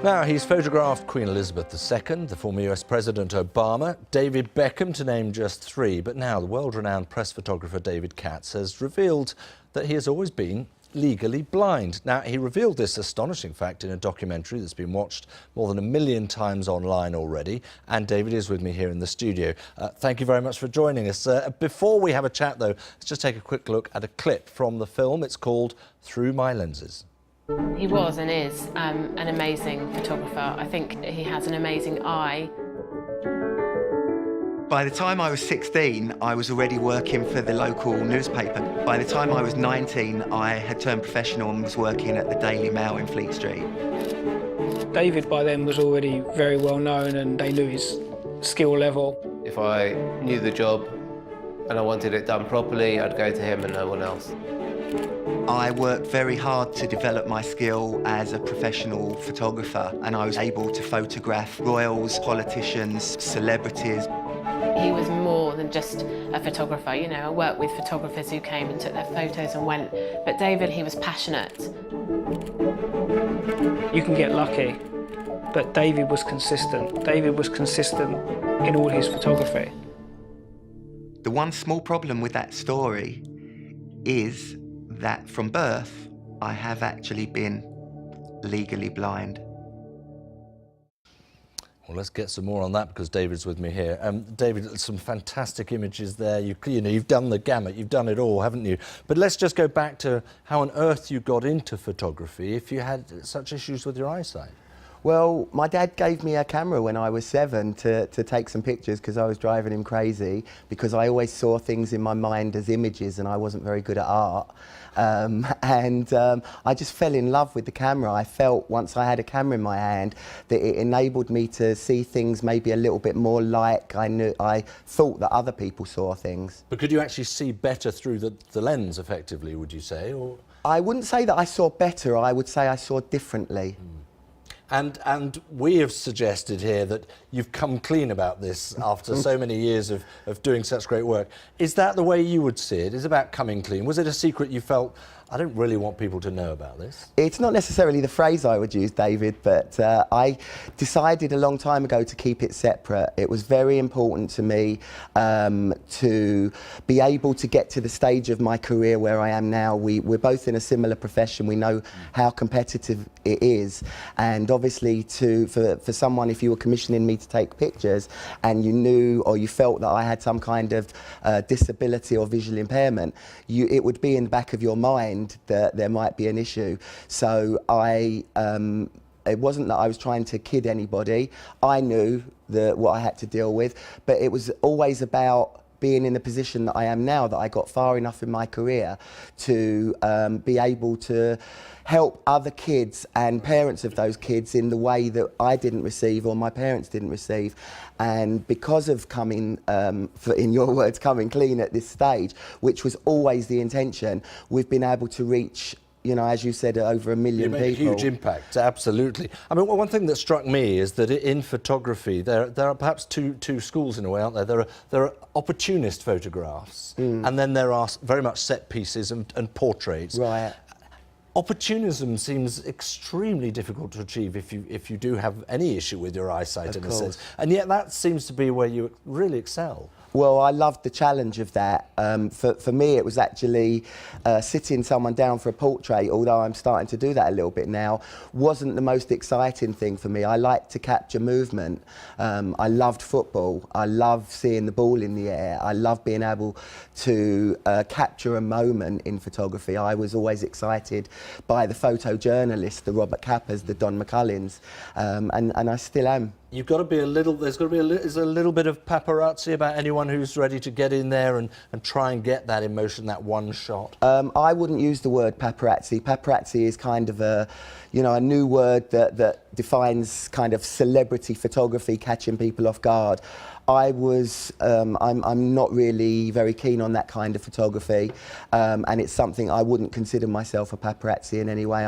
Now, he's photographed Queen Elizabeth II, the former US President Obama, David Beckham, to name just three. But now the world-renowned press photographer David Katz has revealed that he has always been legally blind. Now, he revealed this astonishing fact in a documentary that's been watched more than 1 million times online already. And David is with me here in the studio. Thank you very much for joining us. Before we have a chat, though, let's just take a quick look at a clip from the film. It's called Through My Lenses. He was and is an amazing photographer. I think he has an amazing eye. By the time I was 16, I was already working for the local newspaper. By the time I was 19, I had turned professional and was working at the Daily Mail in Fleet Street. David by then was already very well known and they knew his skill level. If I knew the job and I wanted it done properly, I'd go to him and no one else. I worked very hard to develop my skill as a professional photographer, and I was able to photograph royals, politicians, celebrities. He was more than just a photographer. You know, I worked with photographers who came and took their photos and went. But David, he was passionate. You can get lucky, but David was consistent. David was consistent in all his photography. The one small problem with that story is that from birth, I have actually been legally blind. Well, let's get some more on that because David's with me here. David, some fantastic images there. You know, you've done the gamut, you've done it all, haven't you? But let's just go back to how on earth you got into photography if you had such issues with your eyesight. Well, my dad gave me a camera when I was 7 to take some pictures because I was driving him crazy, because I always saw things in my mind as images and I wasn't very good at art. I just fell in love with the camera. I felt once I had a camera in my hand that it enabled me to see things maybe a little bit more like I thought that other people saw things. But could you actually see better through the lens effectively, would you say? Or? I wouldn't say that I saw better, I would say I saw differently. And we have suggested here that you've come clean about this after so many years of doing such great work. Is that the way you would see it? Is it about coming clean? Was it a secret you felt, I don't really want people to know about this? It's not necessarily the phrase I would use, David, but I decided a long time ago to keep it separate. It was very important to me to be able to get to the stage of my career where I am now. We're both in a similar profession. We know how competitive it is. And obviously for someone, if you were commissioning me to take pictures and you knew or you felt that I had some kind of disability or visual impairment, it would be in the back of your mind that there might be an issue. So it wasn't that I was trying to kid anybody. I knew what I had to deal with, but it was always about being in the position that I am now, that I got far enough in my career to be able to help other kids and parents of those kids in the way that I didn't receive or my parents didn't receive. And because of coming, in your words, coming clean at this stage, which was always the intention, we've been able to reach, you know, as you said, over 1 million people. You made a huge impact, absolutely. I mean, one thing that struck me is that in photography, there are perhaps two schools in a way, aren't there? There are opportunist photographs, and then there are very much set pieces and portraits. Right. Opportunism seems extremely difficult to achieve if you do have any issue with your eyesight, in a sense. And yet that seems to be where you really excel. Well, I loved the challenge of that. For me, it was actually sitting someone down for a portrait, although I'm starting to do that a little bit now, wasn't the most exciting thing for me. I like to capture movement. I loved football. I love seeing the ball in the air. I love being able to capture a moment in photography. I was always excited by the photojournalists, the Robert Cappers, the Don McCullins, and I still am. You've got to be there's got to be a little bit of paparazzi about anyone who's ready to get in there and try and get that emotion, that one shot. I wouldn't use the word paparazzi. Paparazzi is kind of a new word that defines kind of celebrity photography, catching people off guard. I'm not really very keen on that kind of photography, and it's something I wouldn't consider myself a paparazzi in any way.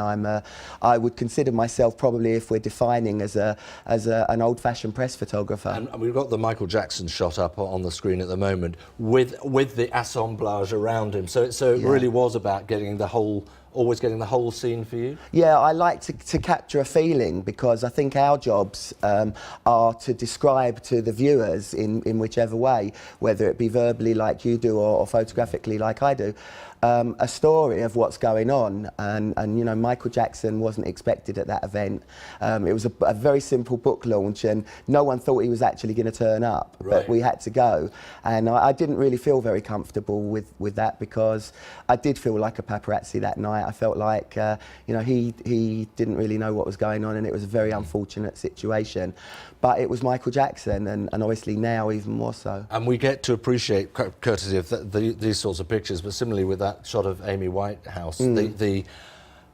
I would consider myself probably, if we're defining, as an old-fashioned press photographer. And we've got the Michael Jackson shot up on the screen at the moment with the assemblage around him. So it really was about getting all always getting the whole scene for you? Yeah, I like to capture a feeling, because I think our jobs are to describe to the viewers in whichever way, whether it be verbally like you do or photographically like I do, a story of what's going on. And you know, Michael Jackson wasn't expected at that event. It was a very simple book launch, and no one thought he was actually going to turn up, but we had to go. And I didn't really feel very comfortable with that, because I did feel like a paparazzi that night. I felt like you know, he didn't really know what was going on, and it was a very unfortunate situation. But it was Michael Jackson, and obviously now even more so. And we get to appreciate, courtesy of these sorts of pictures, but similarly with that shot of Amy Whitehouse, the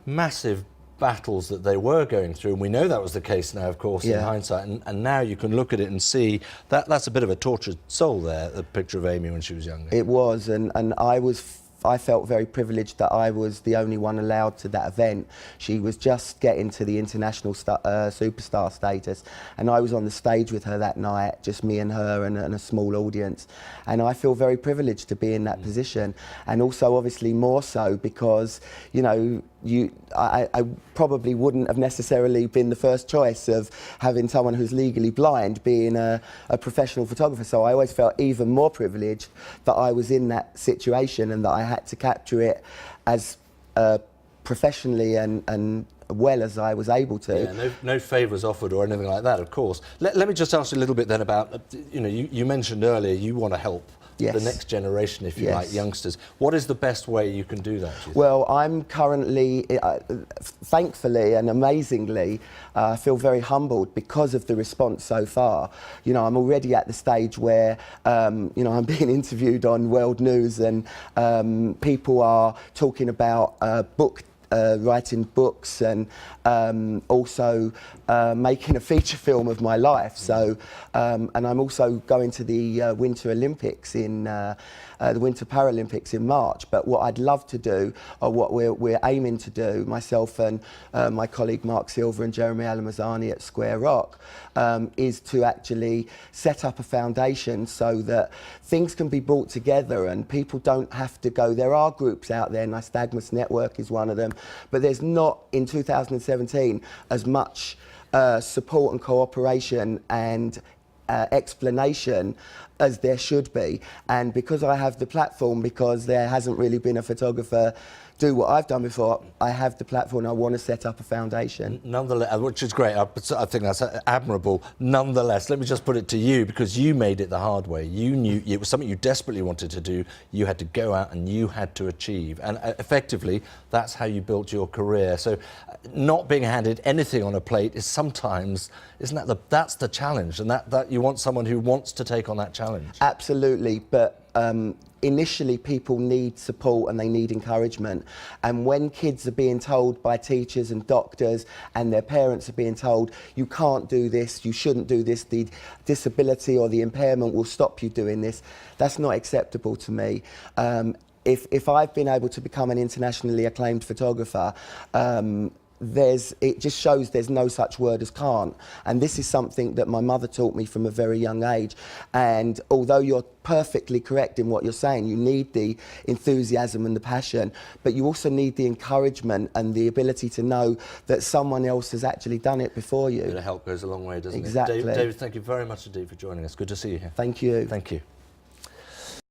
massive battles that they were going through, and we know that was the case now, of course, in hindsight, and now you can look at it and see that that's a bit of a tortured soul there, the picture of Amy when she was younger. It was, and I felt very privileged that I was the only one allowed to that event. She was just getting to the international superstar status, and I was on the stage with her that night, just me and her and a small audience. And I feel very privileged to be in that position, and also obviously more so because, you know, I probably wouldn't have necessarily been the first choice of having someone who's legally blind being a professional photographer. So I always felt even more privileged that I was in that situation and that I had to capture it as professionally and well as I was able to. Yeah, no favours offered or anything like that, of course. Let me just ask you a little bit then about, you know, you mentioned earlier you want to help the next generation, if you like, youngsters. What is the best way you can do that, do you think? Well, I'm currently, thankfully and amazingly, feel very humbled because of the response so far. You know, I'm already at the stage where, you know, I'm being interviewed on World News, and people are talking about writing books, and also making a feature film of my life. So, and I'm also going to the Winter Olympics in the Winter Paralympics in March. But what I'd love to do, or what we're aiming to do, myself and my colleague Mark Silver and Jeremy Alamazani at Square Rock, is to actually set up a foundation so that things can be brought together and people don't have to go. There are groups out there, Nystagmus Network is one of them, but there's not, in 2017, as much support and cooperation and explanation as there should be. And because I have the platform, because there hasn't really been a photographer do what I've done before, I have the platform. I want to set up a foundation. Nonetheless, which is great, I think that's admirable. Nonetheless, let me just put it to you, because you made it the hard way. You knew it was something you desperately wanted to do. You had to go out and you had to achieve. And effectively, that's how you built your career. So not being handed anything on a plate is sometimes, isn't that that's the challenge? And that you want someone who wants to take on that challenge. Absolutely, but initially people need support and they need encouragement, and when kids are being told by teachers and doctors and their parents are being told, you can't do this, you shouldn't do this, the disability or the impairment will stop you doing this, that's not acceptable to me. If I've been able to become an internationally acclaimed photographer, it just shows there's no such word as can't. And this is something that my mother taught me from a very young age. And although you're perfectly correct in what you're saying, you need the enthusiasm and the passion, but you also need the encouragement and the ability to know that someone else has actually done it before you. A bit of help goes a long way, doesn't it? Exactly. David, thank you very much indeed for joining us. Good to see you here. Thank you. Thank you.